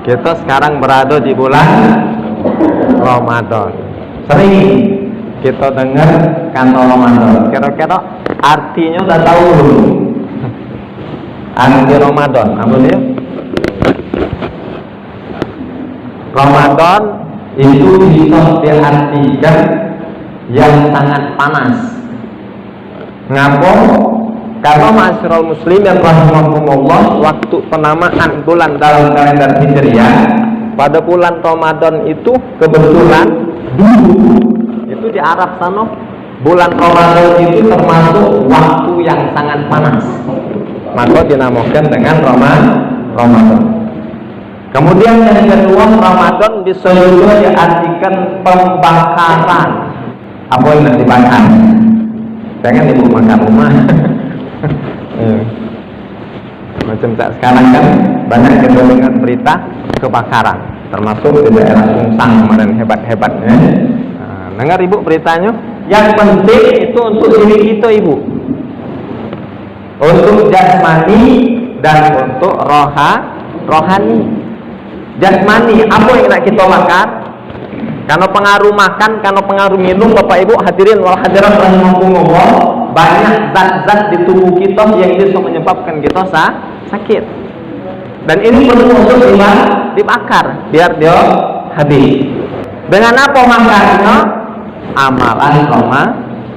Kita sekarang berada di bulan Ramadan. Sering kita dengar kata Ramadan. Kira-kira artinya udah tahu belum? Arti Ramadan apa dia? Ramadan itu bisa diartikan yang sangat panas. Ngapa? Karena masyarakat muslim yang rahimahumullah, waktu penamaan bulan dalam kalender Hijriah pada bulan Ramadan itu kebetulan dulu itu di Arab sana bulan Ramadan itu termasuk waktu yang sangat panas, maka dinamakan dengan Ramadan. Kemudian yang kedua, Ramadan bisa juga diartikan pembakaran. Apa yang dibakar? Jangan ibu makan rumah. Macam tak sekarang kan banyak kita dengar berita kebakaran, termasuk di daerah Sungsang kemarin hebat-hebatnya. Dengar ibu beritanya. Yang penting itu untuk diri kita ibu, untuk jasmani dan untuk rohani. Jasmani apa yang nak kita makan? Karena pengaruh makan, karena pengaruh minum, Bapak Ibu hadirin wal hadirat rahimakumullah, banyak zat-zat di tubuh kita yang bisa menyebabkan kita sakit. Dan ini perlu untuk dibakar biar dia habis. Dengan apa makannya?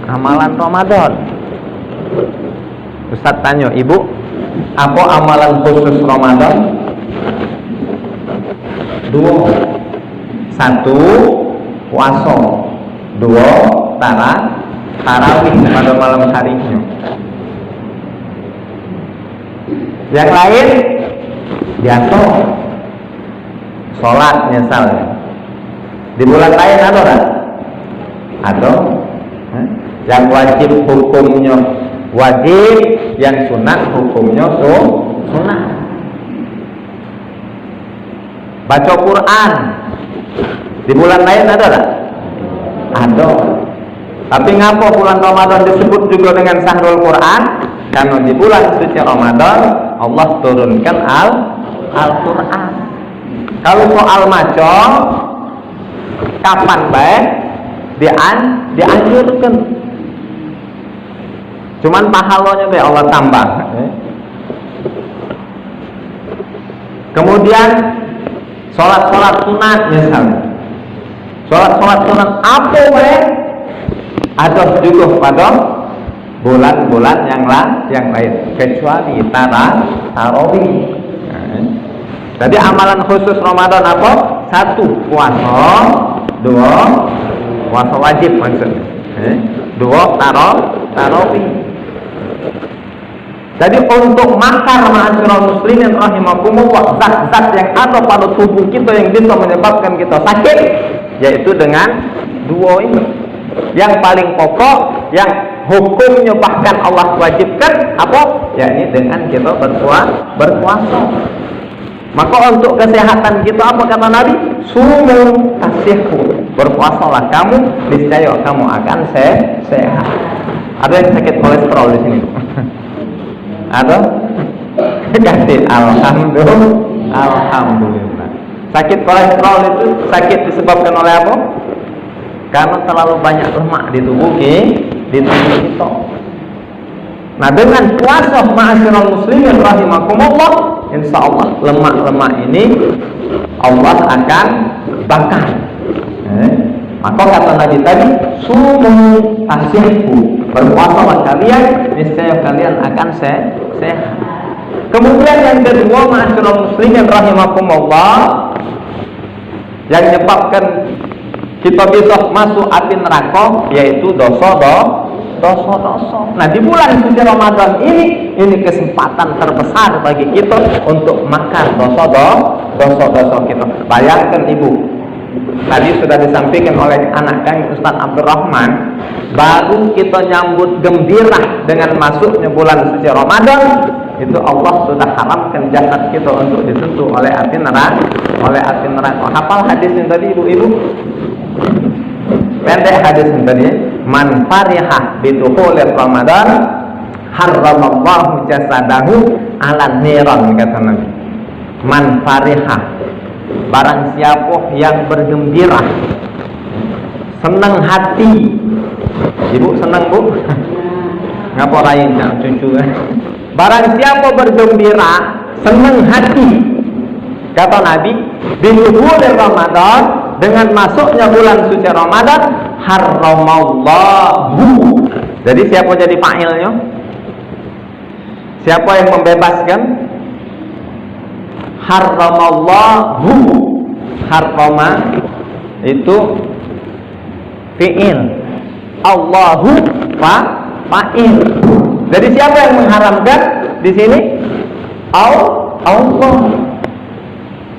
Amalan Ramadan. Ustaz tanya, Ibu, apa amalan khusus Ramadan? 2. 1 puasa, 2 tarawih pada malam harinya. Yang lain jatuh sholat misalnya. Di bulan lain ada tak? Ada. Yang wajib hukumnya wajib, yang sunat hukumnya sunat. Baca Quran di bulan lain ada tak? Ada. Tapi ngapa bulan Ramadan disebut juga dengan Syahrul Quran? Karena di bulan suci Ramadan Allah turunkan Al-Quran. Kalau soal maco, kapan baik dianjurkan. Cuman pahalanya be Allah tambah. Kemudian sholat sunat misalnya. Sholat sunat apa ada juga pada bulan-bulan yang lain kecuali tarawih. Jadi amalan khusus Ramadan apa? 1 puasa, 2 puasa wajib maksudnya, 2 tarawih. Jadi untuk makar ma'asyiral muslimin rahimakumullah, zat-zat yang ada pada tubuh kita yang bisa menyebabkan kita sakit, yaitu dengan 2 ini. Yang paling pokok, yang hukumnya bahkan Allah wajibkan apa? Yakni dengan kita berpuasa. Maka untuk kesehatan kita apa kata Nabi? Sumu tasihhu. Berpuasalah kamu, niscaya kamu akan sehat. Ada yang sakit kolesterol di sini? Ada? Kasih alhamdulillah. Sakit kolesterol itu sakit disebabkan oleh apa? Karena terlalu banyak lemak di tubuh kita. Nah, dengan puasa ma'asyiral muslimin rahimakumullah, insyaallah lemak-lemak ini Allah akan bakar. Maka kata Nabi tadi, sumu tasihhu. Berpuasalah kalian, niscaya kalian akan sehat. Kemudian yang kedua ma'asyiral muslimin rahimakumullah, yang menyebabkan kita bisa masuk api neraka yaitu dosa. Nah, di bulan suci Ramadan ini kesempatan terbesar bagi kita untuk makan dosa kita. Bayangkan ibu, tadi sudah disampaikan oleh anak kami Ustaz Abdurrahman, baru kita nyambut gembira dengan masuknya bulan suci Ramadan, itu Allah sudah haramkan jasad kita untuk disentuh oleh api neraka. Hafal hadis yang tadi ibu-ibu? Pendek hadis yang tadi, man farihah bidukhuli Ramadan harramallahu jasadahu ala niran, kata Nabi. Man farihah, barang siapa yang bergembira, senang hati. Ibu senang, Bu? Ngapa lain cucu? Barang siapa bergembira, senang hati, kata Nabi, bidukhulil Ramadan, dengan masuknya bulan suci Ramadan, haramallahu. Jadi siapa jadi fa'ilnya? Siapa yang membebaskan? Haramallahu. Harama itu fi'il, Allahu fa'il. Jadi siapa yang mengharamkan di sini? Allah.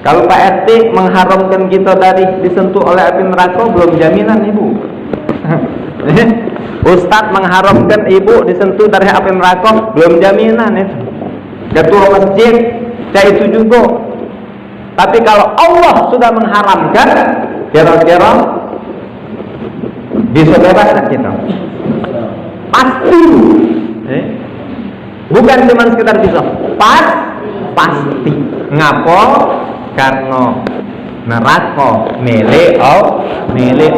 Kalau Pak RT mengharamkan kita dari disentuh oleh api neraka, belum jaminan Ibu. Ustadz mengharamkan ibu disentuh dari api neraka, belum jaminan itu. Ketua masjid, saya itu juga. Tapi kalau Allah sudah mengharamkan, kira-kira bisa bebas tak kita? Pasti. Bukan cuma sekedar bisa, pasti. Ngapa? Karena neraka milik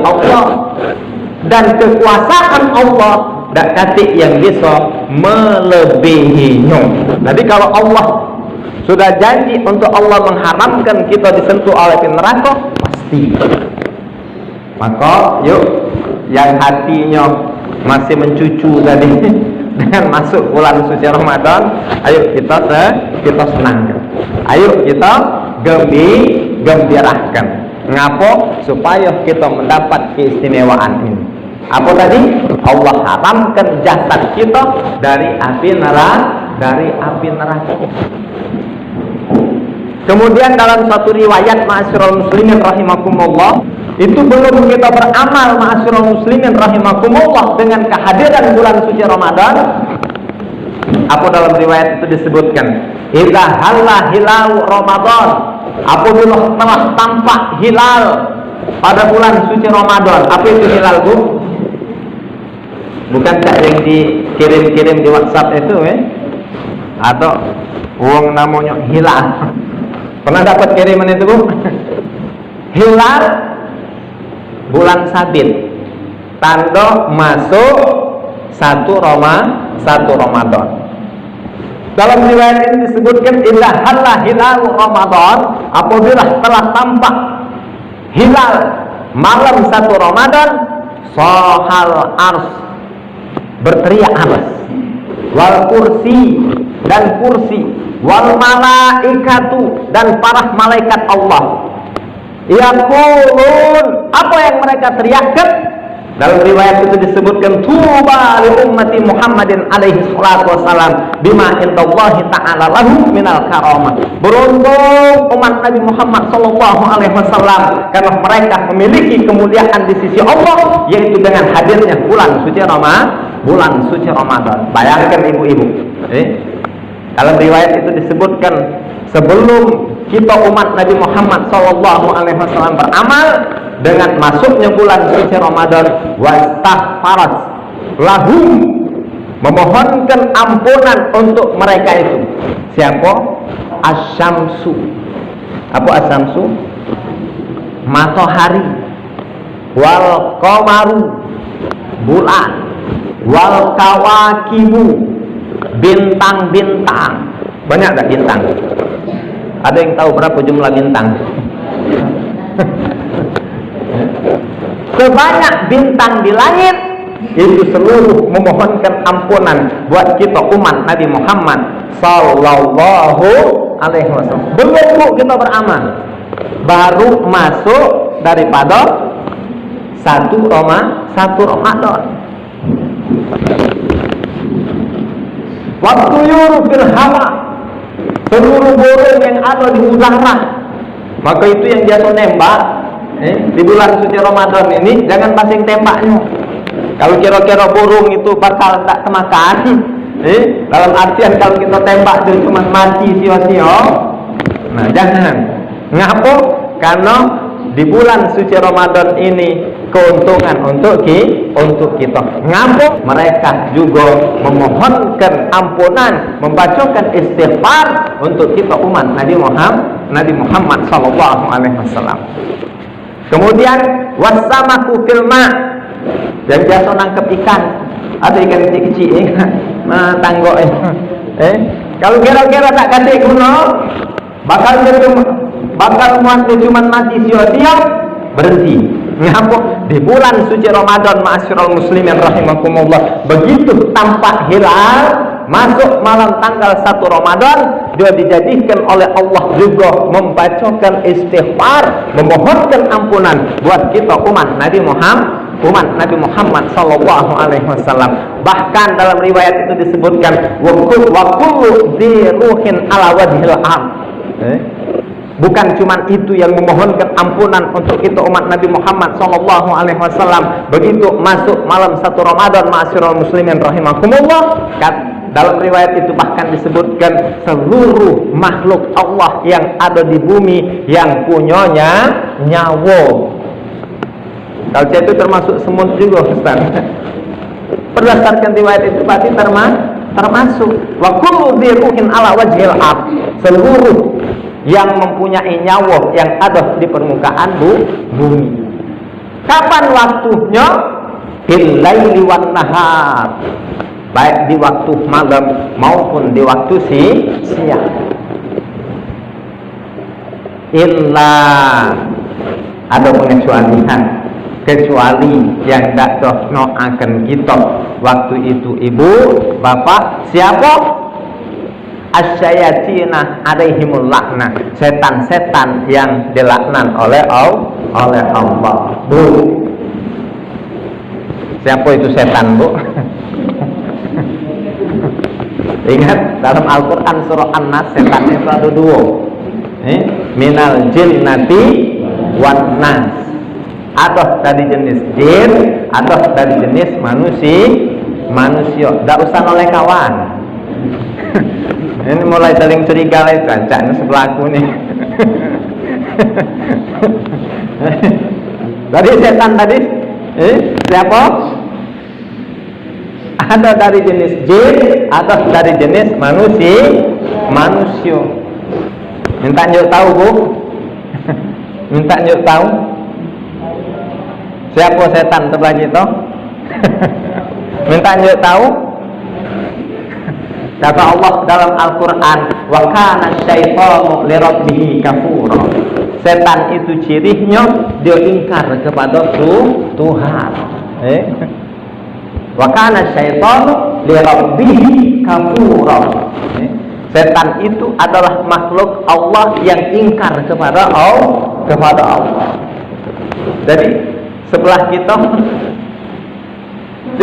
Allah, dan kekuasaan Allah tidak katik yang bisa melebihinya. Jadi kalau Allah sudah janji untuk Allah mengharamkan kita disentuh oleh neraka, pasti. Maka yuk yang hatinya masih mencucu tadi dengan masuk bulan suci Ramadan, ayo kita senangkan, ayo kita gembirakan. Ngapa? Supaya kita mendapat keistimewaan ini. Apa tadi? Allah haramkan jasad kita dari api neraka. Kemudian dalam suatu riwayat, ma'asyiral muslimin rahimakumullah, itu belum kita beramal, ma'asyiral muslimin rahimakumullah, dengan kehadiran bulan suci Ramadan. Apa dalam riwayat itu disebutkan? Idza halla hilal Ramadan, apabila telah tampak hilal pada bulan suci Ramadan. Apa itu hilal, Bu? Bukankah yang dikirim-kirim di WhatsApp itu atau uang namanya hilal? Pernah dapat kiriman itu, Bu? Hilal bulan sabit, tanda masuk satu Ramadan. Dalam riwayat ini disebutkan idza halla hilal Ramadan, apabila telah tampak hilal malam satu Ramadan, sahal ars, berteriak ars, wal kursi, dan kursi, wal malaikatu, dan para malaikat Allah. Yaqulun, apa yang mereka teriakkan? Dalam riwayat itu disebutkan, tuba li ummati Muhammadin alaihi salatu wassalam bima indallahi ta'ala lahu minal karamah. Beruntung umat Nabi Muhammad sallallahu alaihi wasallam, karena mereka memiliki kemuliaan di sisi Allah, yaitu dengan hadirnya bulan suci Ramadan. Bayangkan ibu-ibu, dalam riwayat itu disebutkan, sebelum kita umat Nabi Muhammad sallallahu alaihi wasallam beramal dengan masuknya bulan suci Ramadan, wastaghfarat lahum, memohonkan ampunan untuk mereka itu. Siapa? Asyamsu. Apa asyamsu? Matahari, wal qamaru, bulan, wal kawakibu, bintang-bintang. Banyak tak bintang? Ada yang tahu berapa jumlah bintang? Sebanyak bintang di langit itu seluruh memohonkan ampunan buat kita umat Nabi Muhammad sallallahu alaihi wasallam. Belum, Bu, kita beramal, baru masuk daripada satu Ramadan. Waktu yuru fil hawa, seluruh burung yang ada di udara. Maka itu yang jatuh nembak di bulan suci Ramadan ini, jangan pasang tembaknya. Kalau kira-kira burung itu bakal tak kemakan, dalam artian kalau kita tembak dia cuma mati sia-sia, nah jangan. Ngapa? Karena di bulan suci Ramadan ini keuntungan untuk kita. Ngapa? Mereka juga memohonkan ampunan, membacakan istighfar untuk kita umat Nabi Nabi Muhammad sallallahu alaihi wasallam. Kemudian wasamaku fil ma, yang biasa nangkep ikan atau ikan kecil-kecil tanggo kalau kira-kira tak kasih kuno bakal muat cuma mati sia-sia, berhenti. Ngapa? Di bulan suci Ramadan, ma'asyiral muslimin rahimakumullah, begitu tampak hilal masuk malam tanggal 1 Ramadan, dia dijadikan oleh Allah juga membacakan istighfar, memohonkan ampunan buat kita umat Nabi Muhammad sallallahu alaihi wasallam. Bahkan dalam riwayat itu disebutkan wa kullu dzi ruhin ala wajhil ard. Bukan cuma itu yang memohonkan ampunan untuk kita umat Nabi Muhammad sallallahu alaihi wasallam. Begitu masuk malam 1 Ramadan, ma'asyiral muslimin rahimakumullah, dalam riwayat itu bahkan disebutkan seluruh makhluk Allah yang ada di bumi yang punyanya nyawa. Kalau itu termasuk semut juga, Ustaz. Berdasarkan riwayat itu berarti termasuk wa kullu dzi ruhin ala wajhil ard, seluruh yang mempunyai nyawa yang ada di permukaan bumi. Kapan waktunya? Bil laili wan nahar, baik di waktu malam maupun di waktu siang. Illa, ada pengecualian, kecuali yang tak dohno akan kita waktu itu ibu, bapak, siapa? Asyayatina alaihimul laknah, setan-setan yang dilaknat oleh Allah. Bu, siapa itu setan, Bu? Ingat dalam Al-Quran surah An-Nas, setan itu ada dua, minal jinnati wan nas. Ada dari jenis jin, ada dari jenis manusia. Tak usah oleh kawan. Ini mulai saling curiga lagi, kancanya sebelahku nih. Dari setan tadi, siapa? Ada dari jenis jin, ada dari jenis manusia. Minta nyuk tahu, Bu? Minta nyuk tahu? Siapa setan terbelah itu? Minta nyuk tahu? Kata Allah dalam Al-Quran, wa kana syaitanu li rabbih kafura. Setan itu cirinya dia ingkar kepada Tuhan. Wa kana syaitanu li rabbih kafura. Setan itu adalah makhluk Allah yang ingkar kepada Allah. Jadi sebelah kita,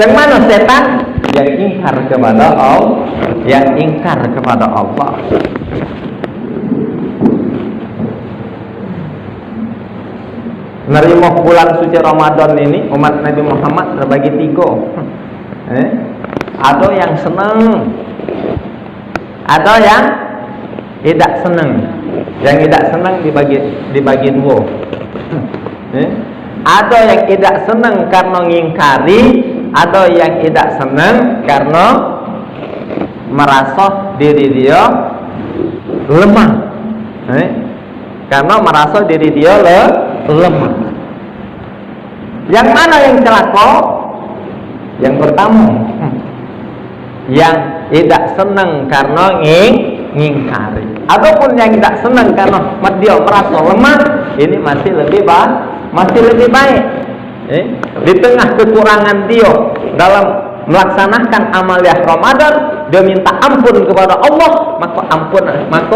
yang mana setan? Yang ingkar kepada Allah, yang ingkar kepada Allah. Menerima bulan suci Ramadan ini umat Nabi Muhammad terbagi tiga. Ada yang senang, ada yang tidak senang. Yang tidak senang dibagi dua. Ada yang tidak senang karena ngingkari, ada yang tidak senang karena merasa diri dia lemah. Karena merasa diri dia lemah. Yang mana yang celaka? Yang pertama, yang tidak senang karena ngingkari. Ataupun yang tidak senang karena dia merasa lemah, ini masih lebih baik. Di tengah kekurangan dia dalam melaksanakan amaliah Ramadan, dia minta ampun kepada Allah, maka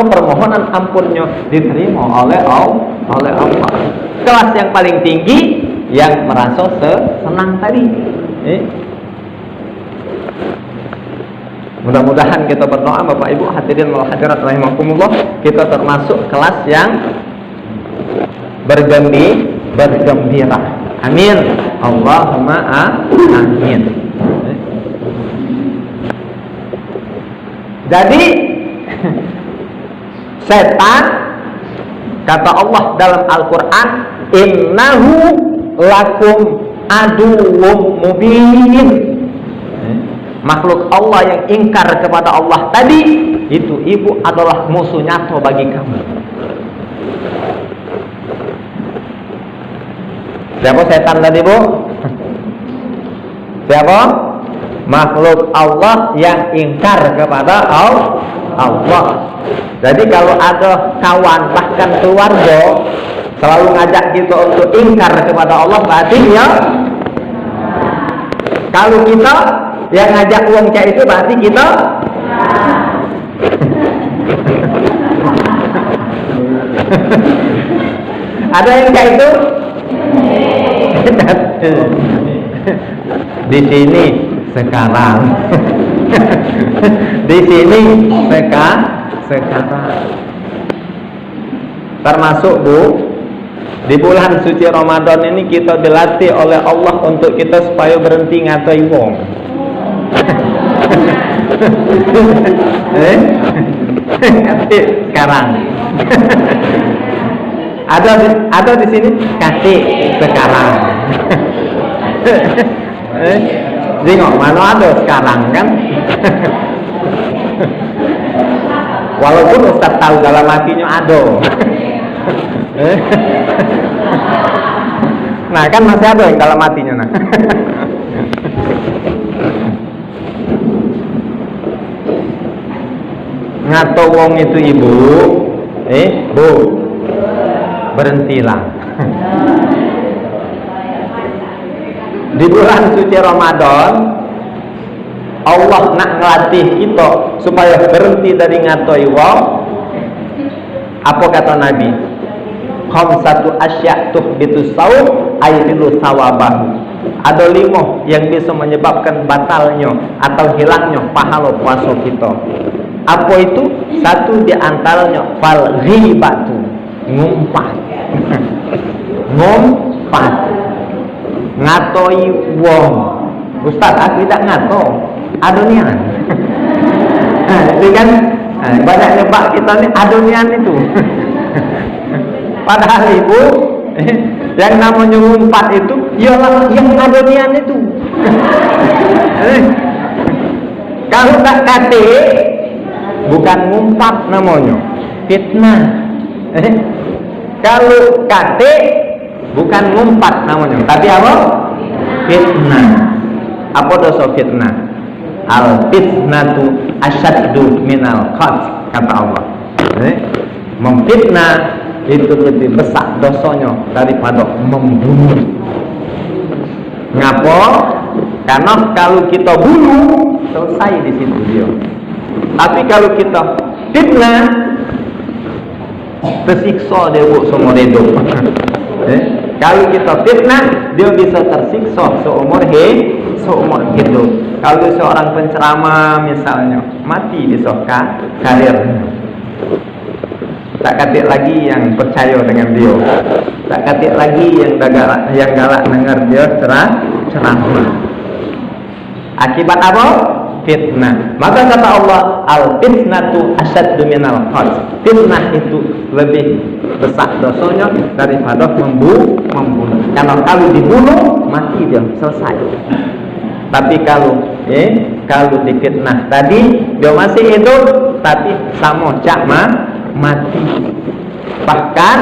permohonan ampunnya diterima oleh Allah. Kelas yang paling tinggi yang merasa senang tadi. Mudah-mudahan kita berdoa, Bapak Ibu hadirin wal hadirat rahimakumullah, kita termasuk kelas yang bergembira. Amin. Allahumma amin. Jadi setan, kata Allah dalam Al-Quran, innahu lakum aduwwum mubin. Makhluk Allah yang ingkar kepada Allah tadi, itu ibu adalah musuh nyata bagi kamu. Siapa setan tadi, Bu? Siapa? Makhluk Allah yang ingkar kepada Allah. Jadi kalau ada kawan bahkan keluarga selalu ngajak kita untuk ingkar kepada Allah, berarti ya. Kalau kita yang ngajak uang cek itu berarti kita ada yang kayak itu. Di sini sekarang. Di sini sekarang. Termasuk, Bu, di bulan suci Ramadan ini kita dilatih oleh Allah untuk kita supaya berhenti ngatai wong. Sekarang. Ada di sini kasih sekarang. Jengok mana ada sekarang kan? Walaupun Ustaz tahu dalam hatinya ada. Nah kan masih ada yang dalam hatinya nah. Ngato wong itu ibu, Bu, berhentilah. Di bulan suci Ramadan Allah nak ngelatih kita supaya berhenti dari ngatoi wong. Apa kata Nabi? Khamsatu asya' tuhbitu saum aydilu sawabahu. Ada 5 yang bisa menyebabkan batalnya atau hilangnya pahala puasa kita. Apa itu? Satu di antaranya fal ghibatu, ngumpat. Ngumpat. Ngatoi wong. Ustaz, aku tidak ngato. Adonian. Jadi kan banyak nyebab kita ni adonian itu. Padahal ibu, yang namanya ngumpat itu ialah yang adonian itu. Kalau tak kate, bukan ngumpat namanya, fitnah. Kalau kate, bukan ngumpat namanya, tapi apa? Fitnah. Apa dosa fitnah? Al fitnatu asyaddu minal qatl, kata Allah. Memfitnah itu lebih besar dosanya daripada membunuh. Ngapa? Karena kalau kita bunuh selesai di situ dia. Tapi kalau kita fitnah, tersiksa dia buat seumur hidup. Kalau kita fitnah, dia bisa tersiksa seumur hidup. Kalau seorang penceramah misalnya mati bisa karirnya. Tak katik lagi yang percaya dengan dia. Tak katik lagi yang galak dengar dia ceramah. Akibat apa? Fitnah. Maka kata Allah, al fitnatu asyaddu minal qatl. Fitnah itu lebih besar dosanya daripada membunuh. Karena kalau dibunuh mati dia, selesai. Tapi kalau difitnah tadi dia masih hidup, tapi sama cak mati. Bahkan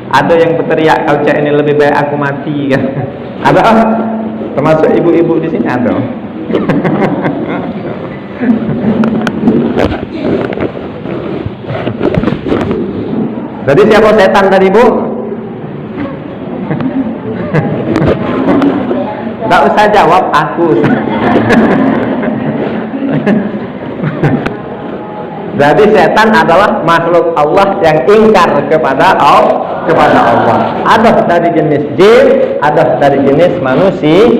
ada yang berteriak, kalau cak ini lebih baik aku mati kan. Ada termasuk ibu-ibu di sini ada. Jadi siapa setan tadi, Bu? Tak usah jawab, aku. Jadi setan adalah makhluk Allah yang ingkar kepada Allah. Ada dari jenis jin, ada dari jenis manusia.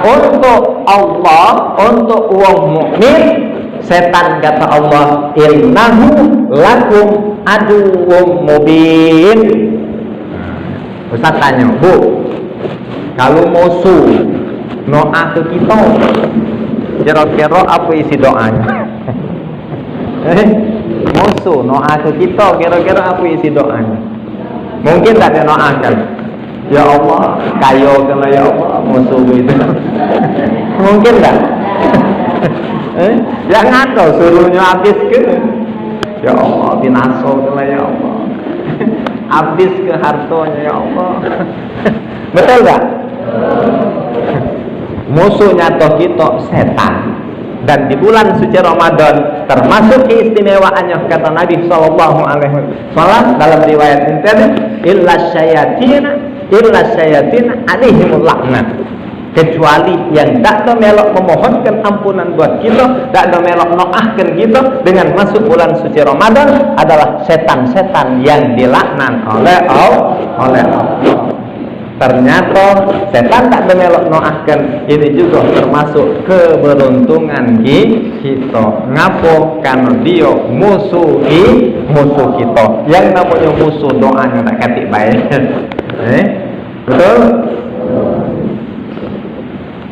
Untuk Allah, untuk wong mukmin, setan kata Allah, innahu lakum aduwwum mubin. Ustaz tanya, Bu, kalau musuh doa ke kita, kira-kira apa isi doanya? Musuh doa ke kita, kira-kira apa isi doanya? Mungkin tak ada doakan, ya Allah, kayo kena ya Allah, musuh itu. Mungkin tak? Jangan kau suruhnya habis ke, ya Allah, binasa kena ya Allah. habis ke hartonya ya Allah. Betul gak? Musuhnya toh kita setan. Dan di bulan suci Ramadan termasuk keistimewaannya kata Nabi Sallallahu Alaihi Wasallam dalam riwayat ini, illa syayatin alaihimul laknat, kecuali yang tak ada melok memohonkan ampunan buat kita, tak ada melok noahkan kita dengan masuk bulan suci Ramadan adalah setan-setan yang dilaknat oleh Allah. Ternyata setan tak ada melok noahkan, ini juga termasuk keberuntungan kita. Ngapo? Karena dia musuh kita. Yang namanya musuh doanya tak katik baik. Betul?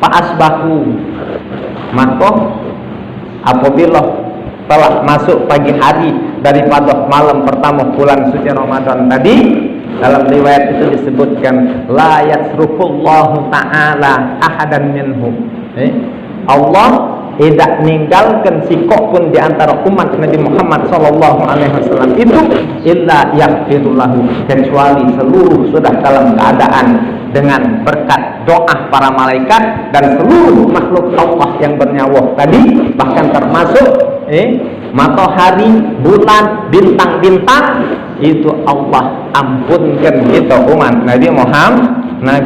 Pak asbahu, maka apabila telah masuk pagi hari daripada malam pertama bulan suci Ramadan tadi, dalam riwayat itu disebutkan la yasrufullahu ta'ala ahadan minhum. Allah tidak meninggalkan sikok pun di antara umat Nabi Muhammad sallallahu alaihi wasallam itu illa yaghfirullahu, kecuali seluruh sudah dalam keadaan dengan berkat doa para malaikat dan seluruh makhluk Allah yang bernyawa tadi, bahkan termasuk matahari, bulan, bintang-bintang, itu Allah ampunkan kita umat Nabi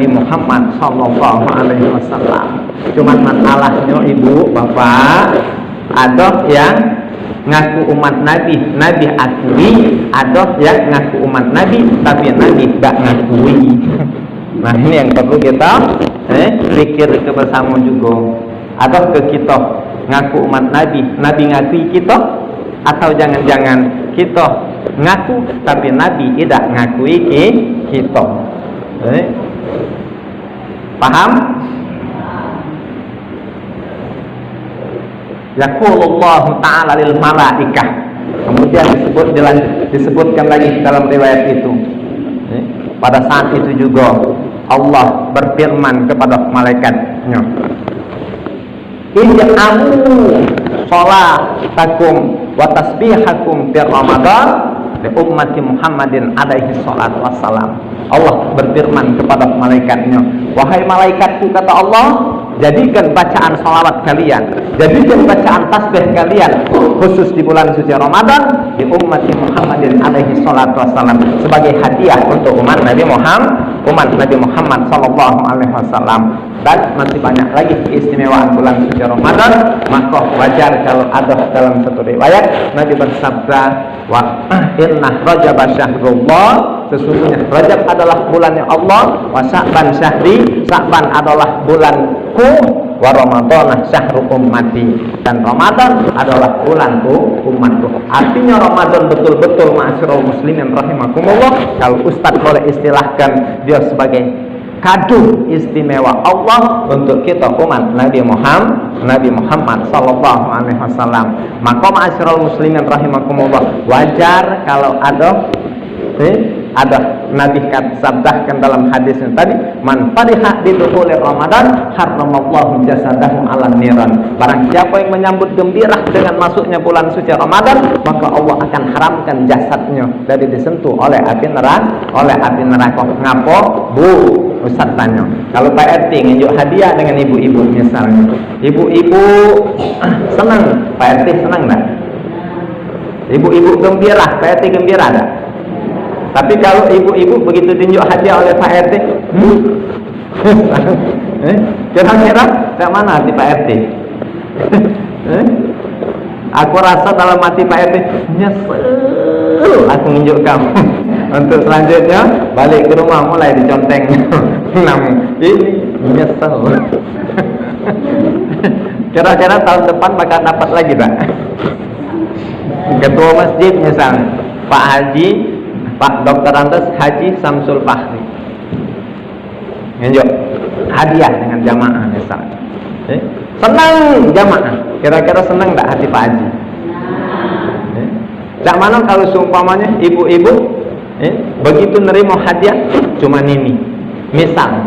Muhammad sallallahu alaihi wasallam. Cuman masalahnya ibu bapak, ada yang ngaku umat Nabi akui, ada yang ngaku umat Nabi tapi Nabi tak ngakui. Nah ini yang perlu kita pikir bersama juga. Ada ke kita ngaku umat Nabi ngakui kita, atau jangan-jangan kita ngaku tapi Nabi tidak ngakui kita. Paham? Yaqulullahu ta'ala lil malaikah. Kemudian disebutkan lagi dalam riwayat itu. Pada saat itu juga Allah berfirman kepada malaikatnya, ij'alu sholatakum wa tasbihakum fi Ramadan li ummati Muhammadin alaihi salatu wassalam. Allah berfirman kepada malaikatnya, wahai malaikatku kata Allah, jadikan bacaan salawat kalian, jadikan bacaan tasbih kalian khusus di bulan suci Ramadan di ummati Muhammadin alaihi salatu wassalam sebagai hadiah untuk umat Nabi Muhammad sallallahu alaihi wasallam. Dan masih banyak lagi keistimewaan bulan suci Ramadan. Maka wajar kalau ada dalam satu riwayat Nabi bersabda, wa inna Rajab syahrullah, sesungguhnya Rajab adalah bulannya Allah, wa Sya'ban syahri, Sya'ban adalah bulanku, wa Ramadan syahru ummati, dan Ramadan adalah bulanku umatku. Artinya Ramadan betul-betul ma'asyiral muslimin rahimakumullah, kalau Ustaz boleh istilahkan dia sebagai kado istimewa Allah untuk kita umat Nabi Muhammad sallallahu alaihi wasallam. Maka ma'asyiral muslimin rahimakumullah, wajar kalau ada Nabi sabdakan dalam hadisnya tadi, man fariha bi dukhuli Ramadan haramallahu jasadahu 'alan niran. Barang siapa yang menyambut gembira dengan masuknya bulan suci Ramadan, maka Allah akan haramkan jasadnya dari disentuh oleh api neraka. Ngapo? Bu, Ustaz tanya, kalau Pak RT nunjuk hadiah dengan ibu-ibu misalnya, ibu-ibu senang, Pak RT senang enggak? Ibu-ibu gembira, Pak RT gembira enggak? Tapi kalau ibu-ibu begitu tunjuk hadiah oleh Pak RT, kira-kira ke mana hati Pak RT? Aku rasa dalam hati Pak RT, nyesel aku nunjuk kamu. Untuk selanjutnya balik ke rumah mulai diconteng. Ini nyesel. Kira-kira tahun depan bakal dapat lagi tak? Ketua masjid misalnya Pak Dr. Andes Haji Samsul Fahri nunjuk hadiah dengan jamaah misalnya. Senang jamaah. Kira-kira senang tak hati Pak Haji? Tak mana kalau seumpamanya ibu-ibu begitu nerima hadiah cuma ini misal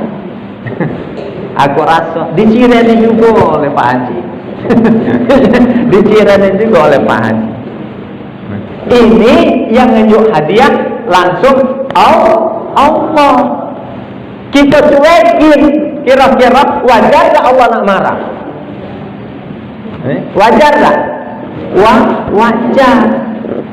aku rasa dicireni juga oleh Pak Haji. Dicireni juga oleh Pak Haji. Ini yang nunjuk hadiah langsung Allah. Kita cuekin, kira-kira wajar tak Allah nak marah? Wajar tak? Wajar.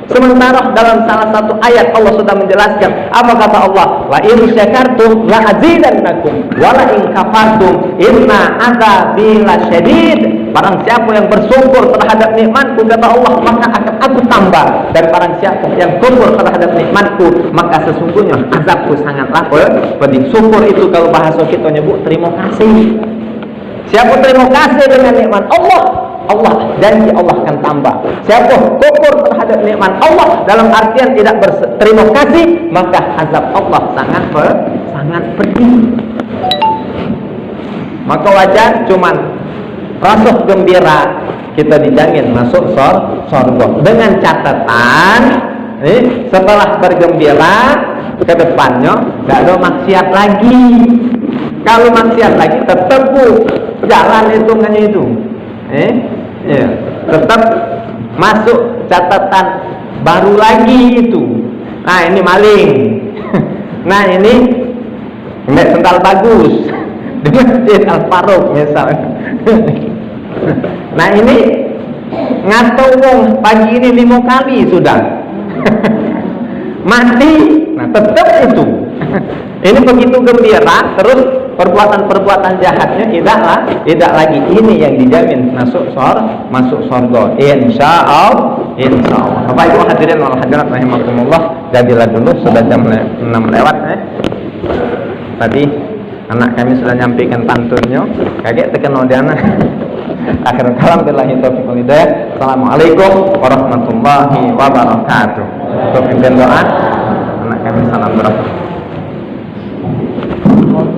Sementara dalam salah satu ayat Allah sudah menjelaskan, apa kata Allah? La in syakartum la azidannakum wa la in kafartum inna adzabi lasyadid. Barang siapa yang bersyukur terhadap nikmatku, kata Allah, maka akan aku tambah. Dan barang siapa yang kufur terhadap nikmatku, maka sesungguhnya azabku sangatlah pedih. Syukur itu kalau bahasa kita nyebut terima kasih. Siapa terima kasih dengan nikmat Allah, Allah janji Allah akan tambah. Siapa kufur terhadap nikmat Allah dalam artian tidak berterima kasih, maka azab Allah sangat pedih. Maka wajar cuman rasa gembira kita dijamin masuk surga dengan catatan setelah bergembira ke depannya tidak ada maksiat lagi. Kalau maksiat lagi tetap jalan hitungannya itu. Ya, tetap masuk catatan baru lagi itu. Nah ini maling. Nah ini nggak sendal bagus di Masjid Al-Faruq misalnya. Nah ini ngato wong pagi ini 5 kali sudah mati. Nah tetap itu. Ini begitu gembira, terus perbuatan-perbuatan jahatnya tidak lagi. Ini yang dijamin masuk surga. Insya Allah. Bapak Ibu hadirin wal hadirat rahimakumullah, jadilah dulu sudah jam 6 lewat. Tadi anak kami sudah nyampaikan pantunnya, kaget tekan odiana. Akhirul kalam billahi taufiq wal hidayah. Assalamualaikum warahmatullahi wabarakatuh. Untuk pimpin doa anak kami salam berapa.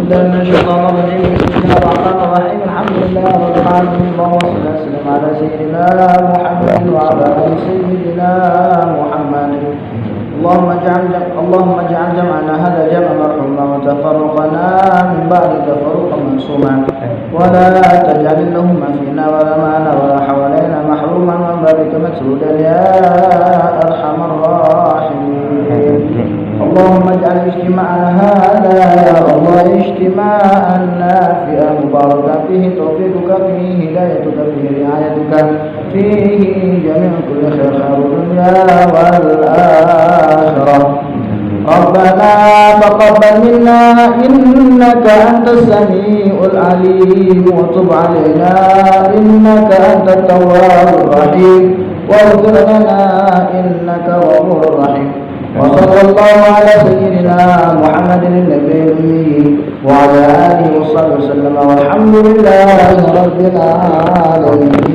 من الشيطان الرجيم بسم الله الرحمن الرحيم الحمد لله رب العالمين اللهم صل وسلم على سيدنا محمد وعلى ال سيدنا محمد اللهم اجعل جمعنا هذا جمع مرحوما وتفرقنا من بعد تفرقا معصوما ولا تجعل اللهم فينا ولا معنا ولا حوالينا محروما وبارك مسرودا يا ارحم الراحمين اللهم اجعل اجتماعنا هذا يا الله اجتماعا نافعا مباركا فيه توفيقك فيه هدايتك فيه رعايتك فيه جميع كل خير الدنيا والآخرة ربنا تقبل منا إنك أنت السميع العليم وتب علينا إنك أنت التواب الرحيم واغفر لنا إنك غفور رحيم وصلى الله على سيدنا محمد النبي الأمي وعلى آله وصحبه وسلم والحمد لله رب العالمين.